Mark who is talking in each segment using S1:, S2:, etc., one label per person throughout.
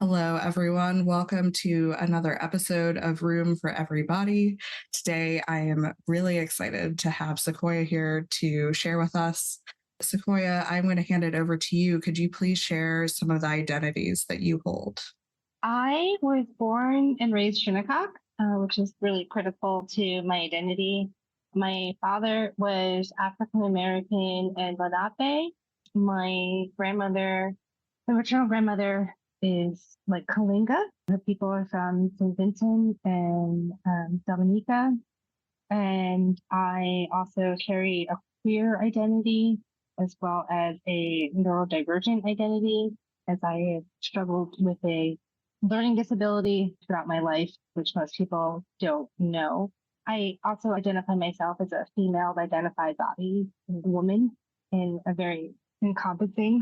S1: Hello, everyone. Welcome to another episode of Room for Everybody. Today, I am really excited to have Sequoyah here to share with us. Sequoyah, I'm going to hand it over to you. Could you please share some of the identities that you hold?
S2: I was born and raised Shinnecock, which is really critical to my identity. My father was African American and Lenape. My grandmother, my maternal grandmother, is like Kalinga. The people are from St. Vincent and Dominica. And I also carry a queer identity as well as a neurodivergent identity, as I have struggled with a learning disability throughout my life, which most people don't know. I also identify myself as a female identified body, woman, in a very encompassing,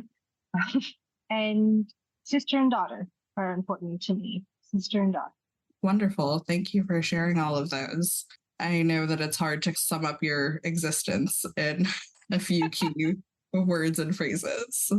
S2: and sister and daughter are important to me. Sister and daughter.
S1: Wonderful. Thank you for sharing all of those. I know that it's hard to sum up your existence in a few key words and phrases.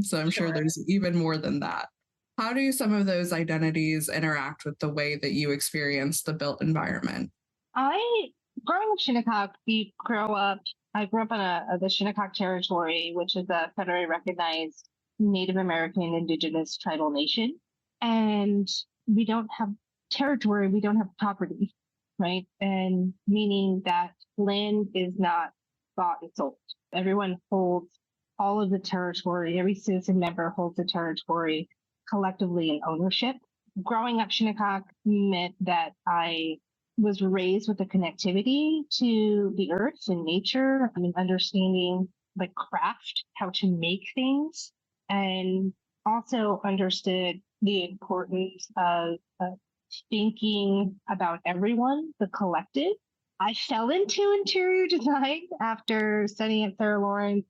S1: So I'm sure there's even more than that. How do some of those identities interact with the way that you experience the built environment?
S2: Growing up Shinnecock, I grew up on the Shinnecock territory, which is a federally recognized Native American Indigenous tribal nation. And we don't have territory, we don't have property, right? And meaning that land is not bought and sold. Everyone holds all of the territory, every citizen member holds the territory collectively in ownership. Growing up Shinnecock meant that I was raised with a connectivity to the earth and nature. I mean, understanding the craft, how to make things, and also understood the importance of thinking about everyone, the collective. I fell into interior design after studying at Sarah Lawrence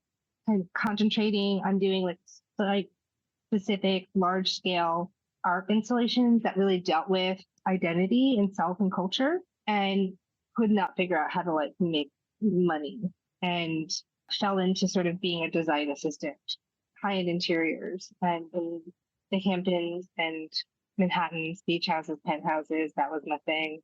S2: and concentrating on doing like specific large scale art installations that really dealt with identity and self and culture, and could not figure out how to like make money, and fell into sort of being a design assistant, high-end interiors, and in the Hamptons and Manhattan's beach houses, penthouses. That was my thing.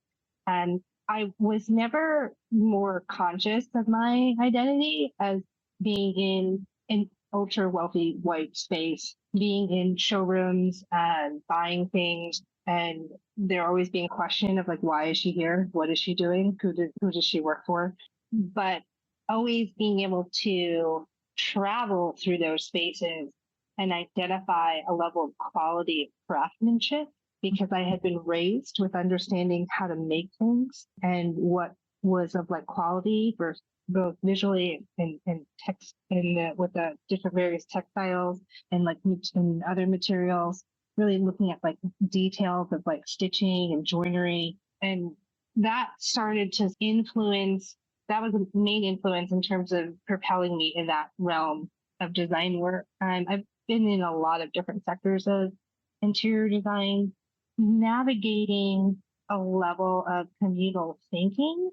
S2: And I was never more conscious of my identity as being in an ultra wealthy white space, being in showrooms and buying things, and there always being a question of like, why is she here? What is she doing? Who does she work for? But always being able to travel through those spaces and identify a level of quality of craftsmanship, because I had been raised with understanding how to make things and what was of like quality for both visually and text, and with the different various textiles and like and other materials, really looking at like details of like stitching and joinery. And that started to influence, that was a main influence in terms of propelling me in that realm of design work. I've been in a lot of different sectors of interior design, navigating a level of communal thinking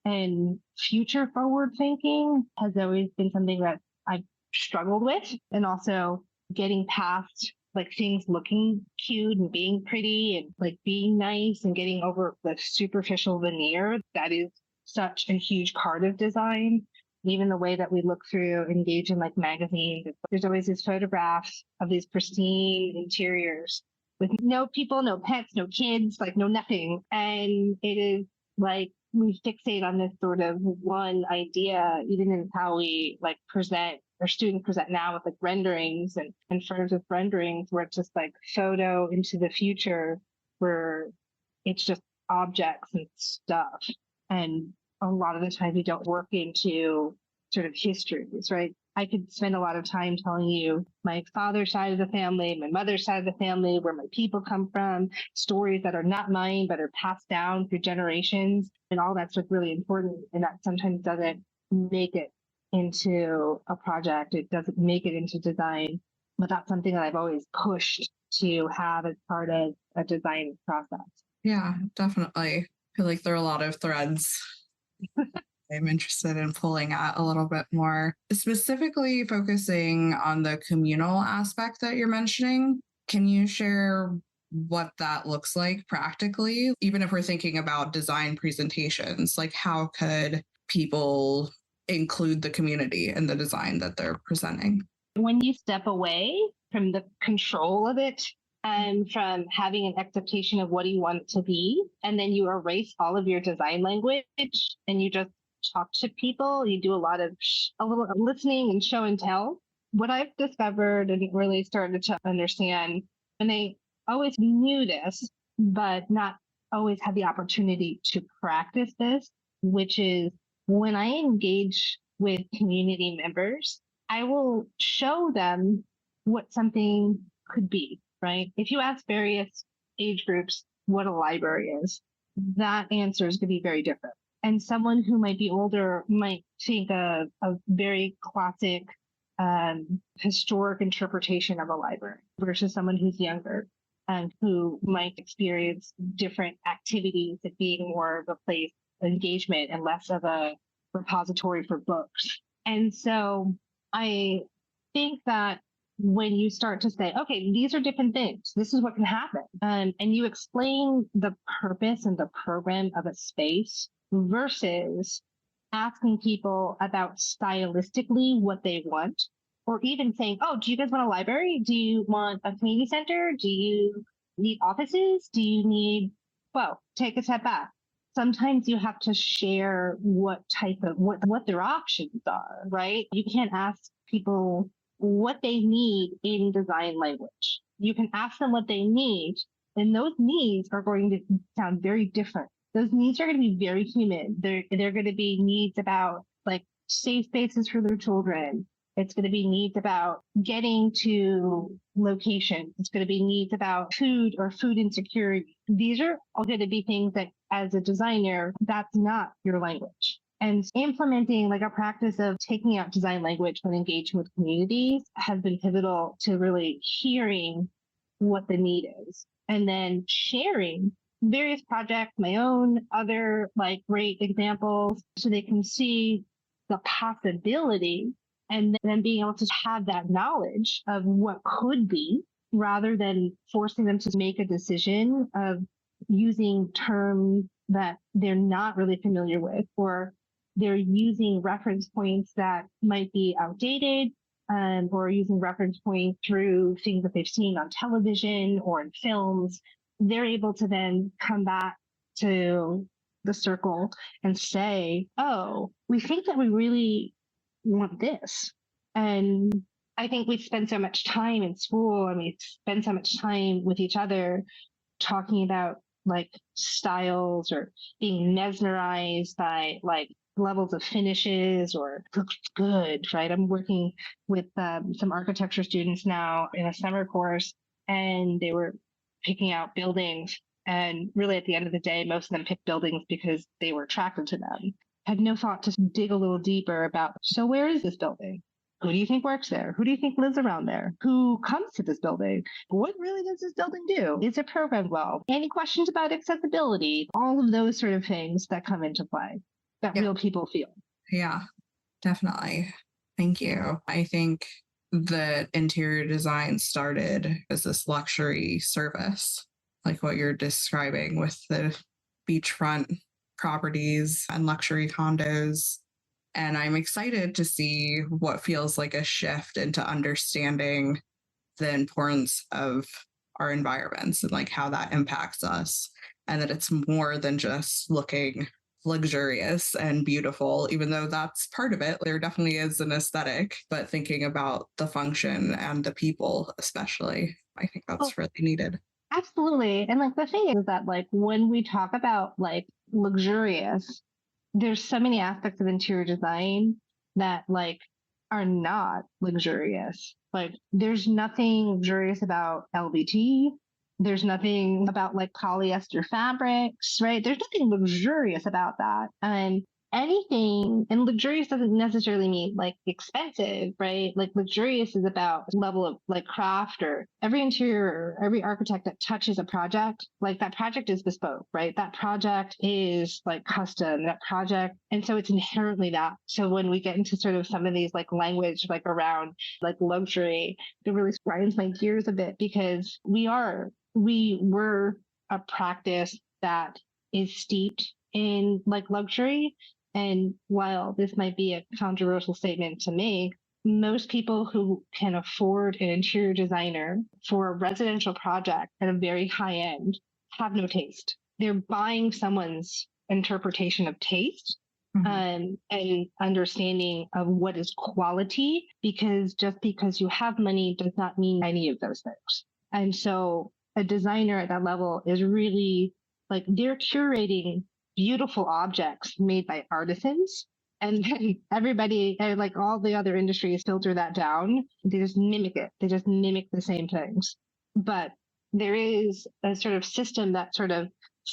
S2: and future forward thinking has always been something that I've struggled with. And also getting past like things looking cute and being pretty and like being nice and getting over the superficial veneer that is such a huge part of design. Even the way that we look through, engage in like magazines, there's always these photographs of these pristine interiors with no people, no pets, no kids, like no nothing. And it is like we fixate on this sort of one idea, even in how we like present, or students present now with like renderings and firms with renderings, where it's just like photo into the future, where it's just objects and stuff. And a lot of the time we don't work into sort of histories, right? I could spend a lot of time telling you my father's side of the family, my mother's side of the family, where my people come from, stories that are not mine, but are passed down through generations. And all that's like really important. And that sometimes doesn't make it into a project. It doesn't make it into design, but that's something that I've always pushed to have as part of a design process.
S1: Yeah, definitely. I feel like there are a lot of threads I'm interested in pulling at a little bit more, specifically focusing on the communal aspect that you're mentioning. Can you share what that looks like practically? Even if we're thinking about design presentations, like how could people include the community in the design that they're presenting?
S2: When you step away from the control of it and from having an expectation of what you want it to be, and then you erase all of your design language and you just talk to people, you do a little listening and show and tell. What I've discovered and really started to understand, and I always knew this, but not always had the opportunity to practice this, which is when I engage with community members, I will show them what something could be, right? If you ask various age groups what a library is, that answer is going to be very different. And someone who might be older might think a very classic historic interpretation of a library versus someone who's younger and who might experience different activities as being more of a place of engagement and less of a repository for books. And so I think that when you start to say, okay, these are different things, this is what can happen, and you explain the purpose and the program of a space versus asking people about stylistically what they want, or even saying, oh, do you guys want a library? Do you want a community center? Do you need offices? Do you need, well, take a step back. Sometimes you have to share what their options are, right? You can't ask people what they need in design language. You can ask them what they need, and those needs are going to sound very different. Those needs are going to be very human. They're going to be needs about like safe spaces for their children. It's going to be needs about getting to locations. It's going to be needs about food or food insecurity. These are all going to be things that as a designer, that's not your language. And implementing like a practice of taking out design language when engaging with communities has been pivotal to really hearing what the need is and then sharing various projects, my own, other like great examples, so they can see the possibility and then being able to have that knowledge of what could be rather than forcing them to make a decision of using terms that they're not really familiar with, or they're using reference points that might be outdated, or using reference points through things that they've seen on television or in films. They're able to then come back to the circle and say, oh, we think that we really want this. And I think we spend so much time in school and we spend so much time with each other talking about like styles or being mesmerized by like levels of finishes or looks good, right? I'm working with some architecture students now in a summer course, and they were picking out buildings. And really at the end of the day, most of them picked buildings because they were attracted to them. Had no thought to dig a little deeper about, so where is this building? Who do you think works there? Who do you think lives around there? Who comes to this building? What really does this building do? Is it programmed well? Any questions about accessibility? All of those sort of things that come into play that real people feel.
S1: Yeah, definitely. Thank you. I think that interior design started as this luxury service, like what you're describing with the beachfront properties and luxury condos. And I'm excited to see what feels like a shift into understanding the importance of our environments and like how that impacts us. And that it's more than just looking luxurious and beautiful, even though that's part of it. There definitely is an aesthetic, but thinking about the function and the people, especially, I think that's really needed.
S2: Absolutely. And like the thing is that like when we talk about like luxurious, there's so many aspects of interior design that like are not luxurious. Like there's nothing luxurious about LVT. There's nothing about like polyester fabrics, right? There's nothing luxurious about that. And anything, and luxurious doesn't necessarily mean like expensive, right? Like luxurious is about level of like craft, or every interior, every architect that touches a project, like that project is bespoke, right? That project is like custom, that project. And so it's inherently that. So when we get into sort of some of these like language, like around like luxury, it really grinds my gears a bit, because we were a practice that is steeped in like luxury. And while this might be a controversial statement to make, most people who can afford an interior designer for a residential project at a very high end have no taste. They're buying someone's interpretation of taste, and understanding of what is quality, because just because you have money does not mean any of those things. And so a designer at that level is really like, they're curating beautiful objects made by artisans. And then everybody, like all the other industries, filter that down. They just mimic it. They just mimic the same things. But there is a sort of system that sort of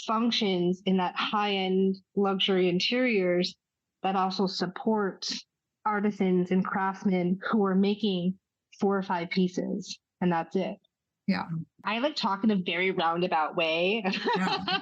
S2: functions in that high end luxury interiors that also supports artisans and craftsmen who are making 4 or 5 pieces, and that's it.
S1: Yeah.
S2: I like talk in a very roundabout way.
S1: Yeah.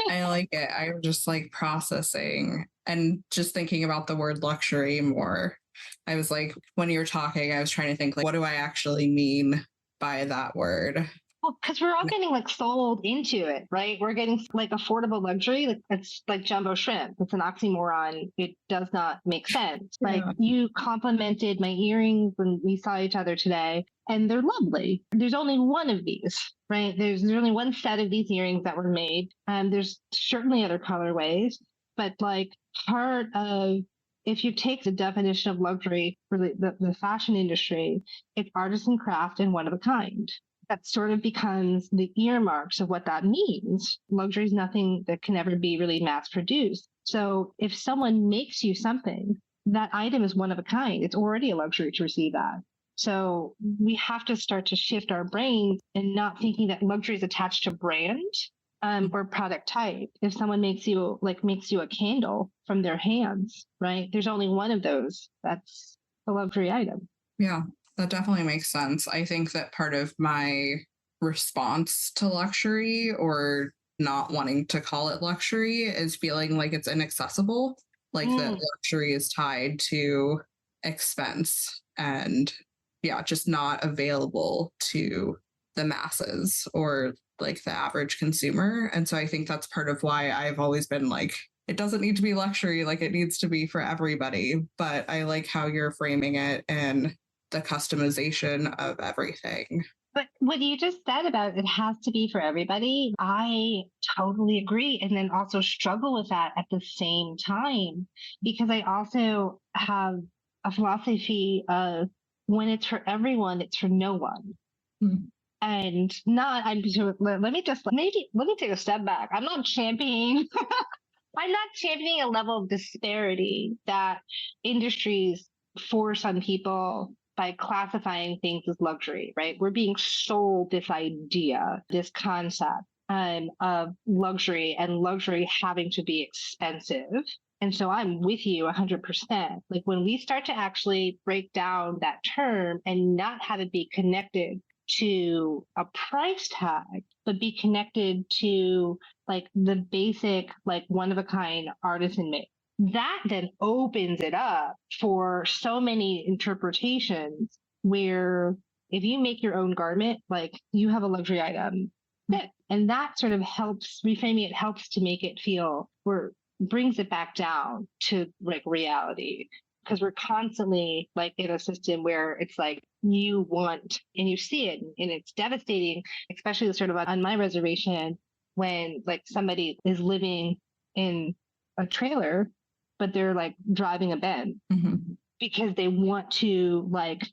S1: I like it. I'm just like processing and just thinking about the word luxury more. I was like, when you were talking, I was trying to think, like, what do I actually mean by that word?
S2: Well, because we're all getting like sold into it, right? We're getting like affordable luxury. Like it's like jumbo shrimp. It's an oxymoron. It does not make sense.
S1: Yeah.
S2: Like, you complimented my earrings when we saw each other today, and they're lovely. There's only one of these, right? There's only one set of these earrings that were made. There's certainly other colorways, but like part of, if you take the definition of luxury for the fashion industry, it's artisan craft and one of a kind. That sort of becomes the earmarks of what that means. Luxury is nothing that can ever be really mass produced. So if someone makes you something, that item is one of a kind. It's already a luxury to receive that. So we have to start to shift our brains and not thinking that luxury is attached to brand, or product type. If someone makes you a candle from their hands, right? There's only one of those. That's a luxury item.
S1: Yeah. That definitely makes sense. I think that part of my response to luxury, or not wanting to call it luxury, is feeling like it's inaccessible, like that luxury is tied to expense and just not available to the masses or like the average consumer. And so I think that's part of why I've always been like, it doesn't need to be luxury, like it needs to be for everybody. But I like how you're framing it and the customization of everything.
S2: But what you just said about it has to be for everybody, I totally agree. And then also struggle with that at the same time, because I also have a philosophy of, when it's for everyone, it's for no one. Mm-hmm. And let me take a step back. I'm not championing a level of disparity that industries force on people by classifying things as luxury, right? We're being sold this idea, this concept of luxury, and luxury having to be expensive. And so I'm with you 100%. Like, when we start to actually break down that term and not have it be connected to a price tag, but be connected to like the basic, like one of a kind artisan made, that then opens it up for so many interpretations, where if you make your own garment, like you have a luxury item. And that sort of helps reframing it, helps to make it feel, or brings it back down to like reality. Because we're constantly like in a system where it's like you want, and you see it, and it's devastating, especially sort of on my reservation, when like somebody is living in a trailer, but they're like driving a Benz, because they want to like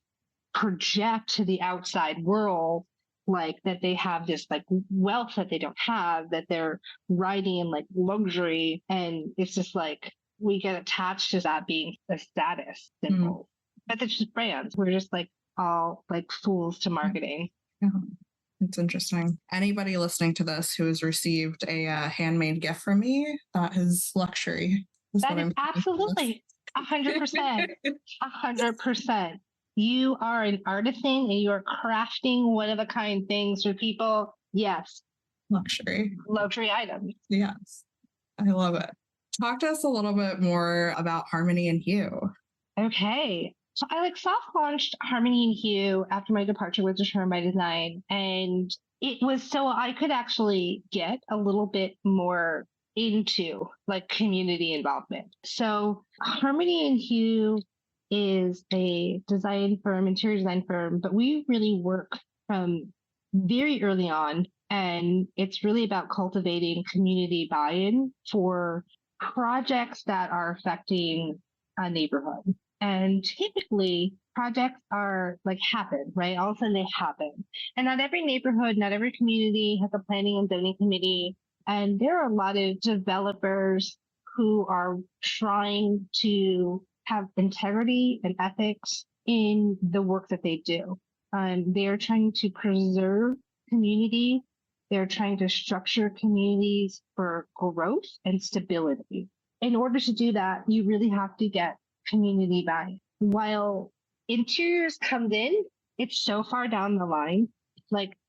S2: project to the outside world like that they have this like wealth that they don't have, that they're riding in like luxury. And it's just like, we get attached to that being a status symbol. But it's just brands. We're just like all like fools to marketing.
S1: Yeah. It's interesting. Anybody listening to this who has received a handmade gift from me, that is luxury. That's
S2: That
S1: what
S2: is
S1: I'm
S2: absolutely 100%. 100%. You are an artisan and you are crafting one of a kind things for people. Yes,
S1: luxury.
S2: luxury items.
S1: Yes. I love it. Talk to us a little bit more about Harmony and Hue.
S2: Okay. So I soft launched Harmony and Hue after my departure with Return by Design. And it was so I could actually get a little bit more into community involvement. So Harmony and Hue is a design firm, interior design firm, but we really work from very early on. And it's really about cultivating community buy-in for projects that are affecting a neighborhood. And typically projects are happen, right? All of a sudden they happen. And not every neighborhood, not every community has a planning and zoning committee. And there are a lot of developers who are trying to have integrity and ethics in the work that they do. They're trying to preserve community. They're trying to structure communities for growth and stability. In order to do that, you really have to get community buy-in. While interiors comes in, it's so far down the line,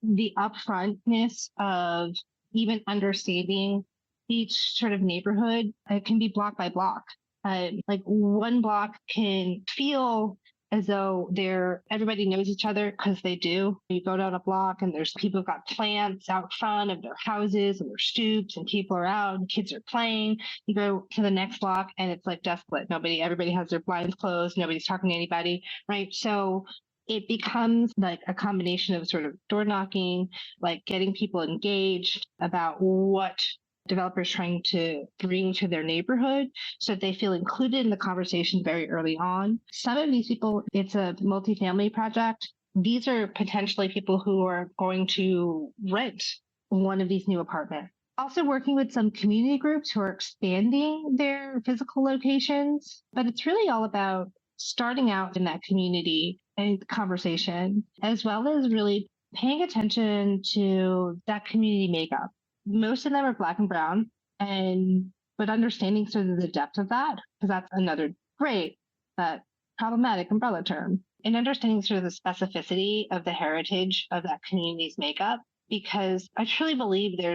S2: the upfrontness of even understanding each sort of neighborhood, it can be block by block. One block can feel as though everybody knows each other because they do. You go down a block and there's people who've got plants out front of their houses and their stoops and people are out and kids are playing. You go to the next block and it's desolate. Everybody has their blinds closed. Nobody's talking to anybody, right? So it becomes a combination of sort of door knocking, getting people engaged about what developers trying to bring to their neighborhood so that they feel included in the conversation very early on. Some of these people, it's a multifamily project. These are potentially people who are going to rent one of these new apartments. Also working with some community groups who are expanding their physical locations, but it's really all about starting out in that community and conversation, as well as really paying attention to that community makeup. Most of them are Black and brown, but understanding sort of the depth of that, because that's another great but problematic umbrella term, and understanding sort of the specificity of the heritage of that community's makeup, because I truly believe there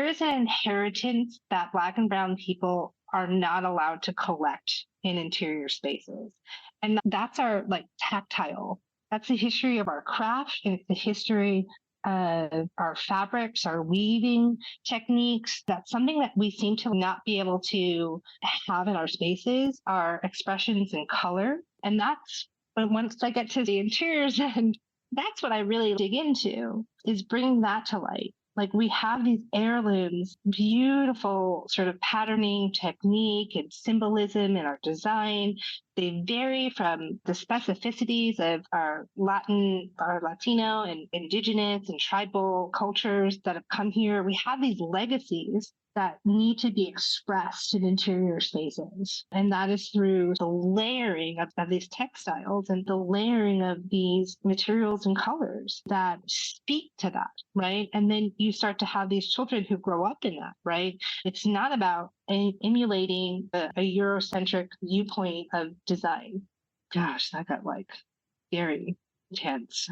S2: is an inheritance that Black and brown people are not allowed to collect in interior spaces. And that's our tactile. That's the history of our craft, and it's the history of our fabrics, our weaving techniques. That's something that we seem to not be able to have in our spaces, our expressions in color. And that's once I get to the interiors, and that's what I really dig into, is bringing that to light. We have these heirlooms, beautiful sort of patterning technique and symbolism in our design. They vary from the specificities of our Latino and indigenous and tribal cultures that have come here. We have these legacies that need to be expressed in interior spaces. And that is through the layering of these textiles and the layering of these materials and colors that speak to that, right? And then you start to have these children who grow up in that, right? It's not about emulating a Eurocentric viewpoint of design. Gosh, that got very intense.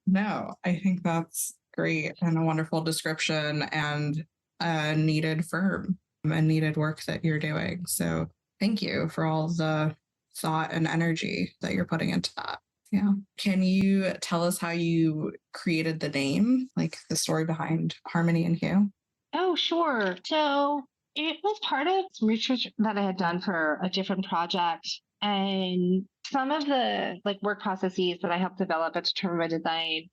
S1: No, I think that's great and a wonderful description and a needed firm and needed work that you're doing. So thank you for all the thought and energy that you're putting into that. Yeah. Can you tell us how you created the name, the story behind Harmony and Hue?
S2: Oh, sure. So it was part of some research that I had done for a different project. And some of the work processes that I helped develop at Determine by Design,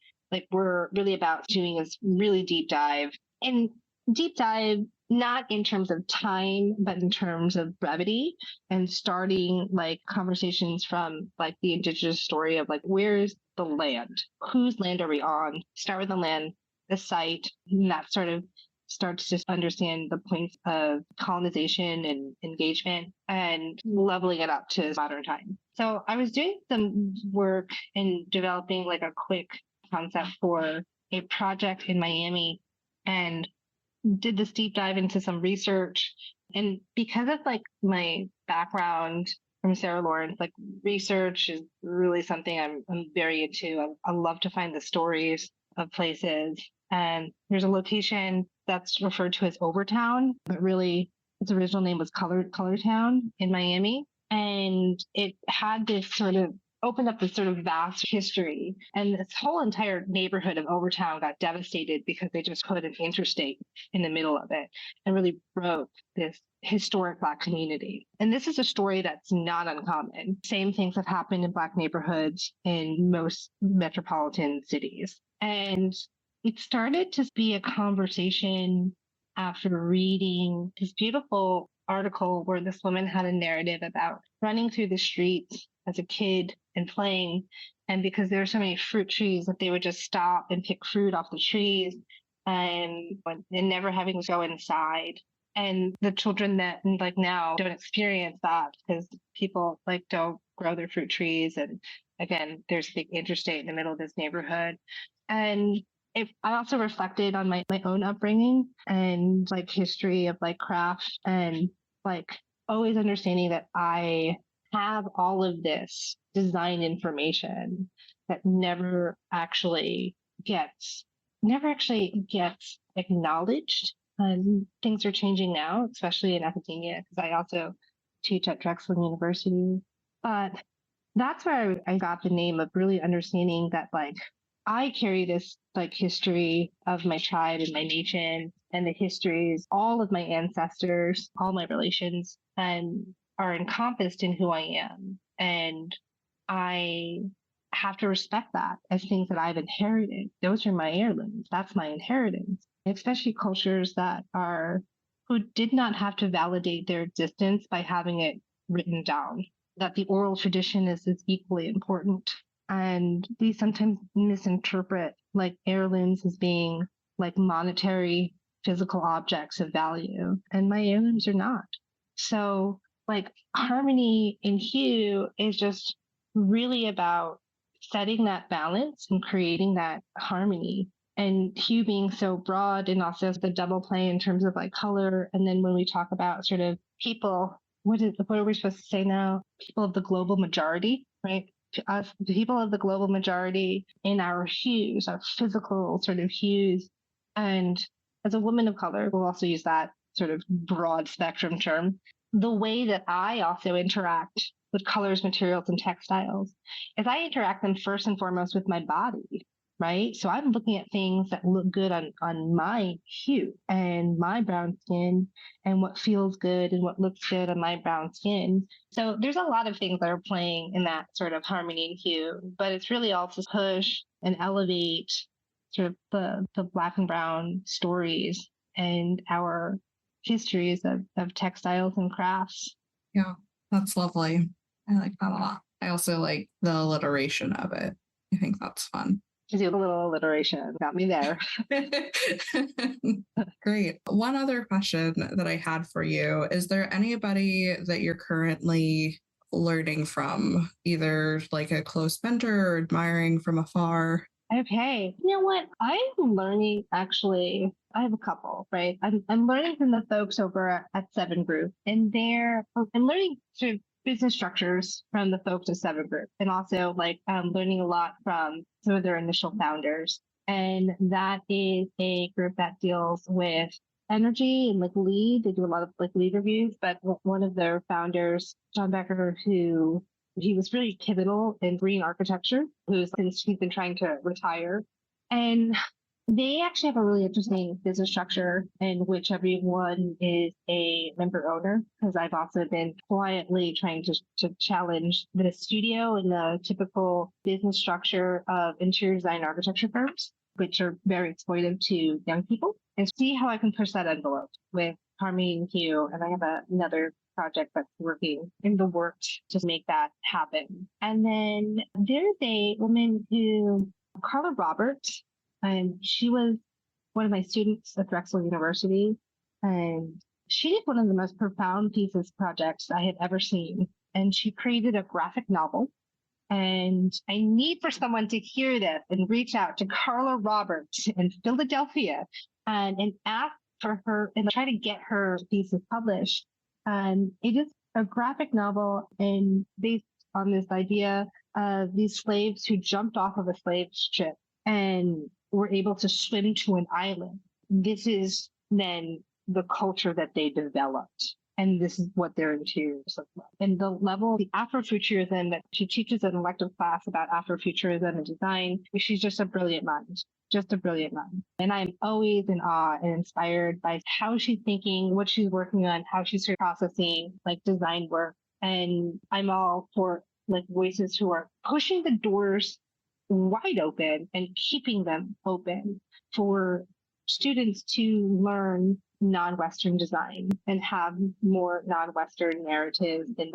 S2: were really about doing this really deep dive. And deep dive, not in terms of time, but in terms of brevity, and starting conversations from the indigenous story of where's the land? Whose land are we on? Start with the land, the site, and that sort of starts to understand the points of colonization and engagement and leveling it up to modern time. So I was doing some work in developing a quick concept for a project in Miami, and did this deep dive into some research. And because of like my background from Sarah Lawrence, like research is really something I'm very into. I love to find the stories of places. And there's a location that's referred to as Overtown, but really its original name was Colortown in Miami. And it had this sort of opened up this sort of vast history. And this whole entire neighborhood of Overtown got devastated because they just put an interstate in the middle of it and really broke this historic Black community. And this is a story that's not uncommon. Same things have happened in Black neighborhoods in most metropolitan cities. And it started to be a conversation after reading this beautiful article where this woman had a narrative about running through the streets as a kid and playing. And because there were so many fruit trees that they would just stop and pick fruit off the trees and never having to go inside. And the children that like now don't experience that because people like don't grow their fruit trees. And again, there's a big interstate in the middle of this neighborhood. And I also reflected on my own upbringing and like history of like craft and like always understanding that I have all of this design information that never actually gets acknowledged. And things are changing now, especially in academia, because I also teach at Drexel University. But that's where I got the name of really understanding that like I carry this like history of my tribe and my nation and the histories, all of my ancestors, all my relations, and are encompassed in who I am. And I have to respect that as things that I've inherited. Those are my heirlooms. That's my inheritance. Especially cultures who did not have to validate their existence by having it written down, that the oral tradition is equally important. And we sometimes misinterpret like heirlooms as being like monetary physical objects of value. And my heirlooms are not. So like harmony in hue is just really about setting that balance and creating that harmony. And hue being so broad and also the double play in terms of like color. And then when we talk about sort of people, what are we supposed to say now? People of the global majority, right? To us, the people of the global majority in our hues, our physical sort of hues. And as a woman of color, we'll also use that sort of broad spectrum term. The way that I also interact with colors, materials, and textiles is I interact them first and foremost with my body, right? So I'm looking at things that look good on my hue and my brown skin and what feels good and what looks good on my brown skin. So there's a lot of things that are playing in that sort of harmony and hue, but it's really all to push and elevate sort of the Black and brown stories and our histories of textiles and crafts.
S1: Yeah, that's lovely. I like that a lot. I also like the alliteration of it. I think that's fun.
S2: To do a little alliteration. Got me there.
S1: Great. One other question that I had for you, is there anybody that you're currently learning from, either like a close mentor or admiring from afar?
S2: Okay. You know what? I'm learning actually. I have a couple, right? I'm learning from the folks over at Seven Group, and I'm learning sort of business structures from the folks at Seven Group, and also like learning a lot from some of their initial founders. And that is a group that deals with energy and like lead. They do a lot of like lead reviews, but one of their founders, John Becker, he was really pivotal in green architecture, he's been trying to retire. And they actually have a really interesting business structure in which everyone is a member owner, because I've also been quietly trying to challenge the studio and the typical business structure of interior design architecture firms, which are very exploitive to young people, and see how I can push that envelope with harmony and hue. And I have another project that's working in the works to make that happen. And then there's a woman Carla Roberts, and she was one of my students at Drexel University. And she did one of the most profound projects I had ever seen. And she created a graphic novel. And I need for someone to hear this and reach out to Carla Roberts in Philadelphia and ask for her and try to get her thesis published. It is a graphic novel and based on this idea of these slaves who jumped off of a slave ship and were able to swim to an island. This is then the culture that they developed. And this is what their interiors look like. And the level, the Afrofuturism that she teaches an elective class about Afrofuturism and design, she's just a brilliant mind. Just a brilliant mind. And I'm always in awe and inspired by how she's thinking, what she's working on, how she's processing like design work. And I'm all for like voices who are pushing the doors wide open and keeping them open for students to learn non-Western design and have more non-Western narratives in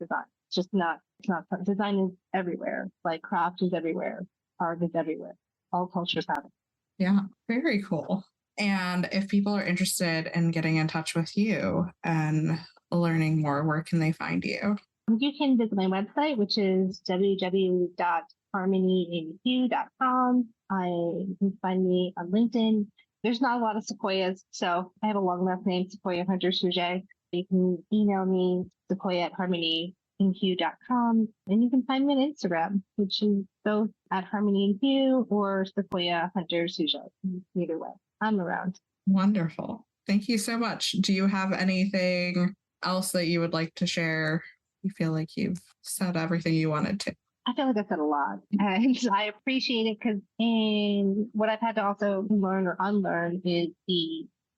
S2: design. It's not fun. Design is everywhere. Like craft is everywhere. Art is everywhere. All cultures have it.
S1: Yeah, very cool. And if people are interested in getting in touch with you and learning more, where can they find you?
S2: You can visit my website, which is www.harmonyinhue.com. You can find me on LinkedIn. There's not a lot of Sequoiahs, so I have a long enough name, Sequoyah Hunter-Cuyjet. You can email me, sequoyah@harmonyinhue.com, and you can find me on Instagram, which is both at Harmony in Hue or Sequoyah Hunter-Cuyjet. Either way, I'm around.
S1: Wonderful. Thank you so much. Do you have anything else that you would like to share? You feel like you've said everything you wanted to.
S2: I feel like I said a lot, and I appreciate it because in what I've had to also learn or unlearn is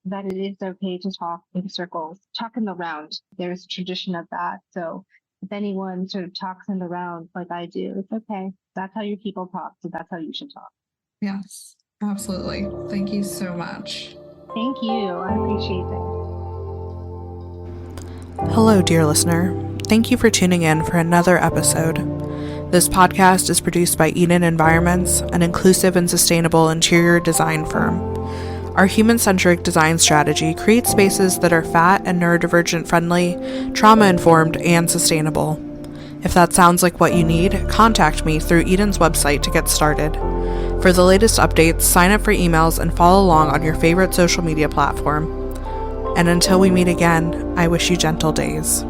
S2: that it is okay to talk in circles, talk in the round. There's a tradition of that. So if anyone sort of talks in the round like I do, it's okay. That's how your people talk. So that's how you should talk.
S1: Yes, absolutely. Thank you so much.
S2: Thank you. I appreciate it.
S3: Hello, dear listener. Thank you for tuning in for another episode. This podcast is produced by Eden Environments, an inclusive and sustainable interior design firm. Our human-centric design strategy creates spaces that are fat and neurodivergent friendly, trauma-informed, and sustainable. If that sounds like what you need, contact me through Eden's website to get started. For the latest updates, sign up for emails and follow along on your favorite social media platform. And until we meet again, I wish you gentle days.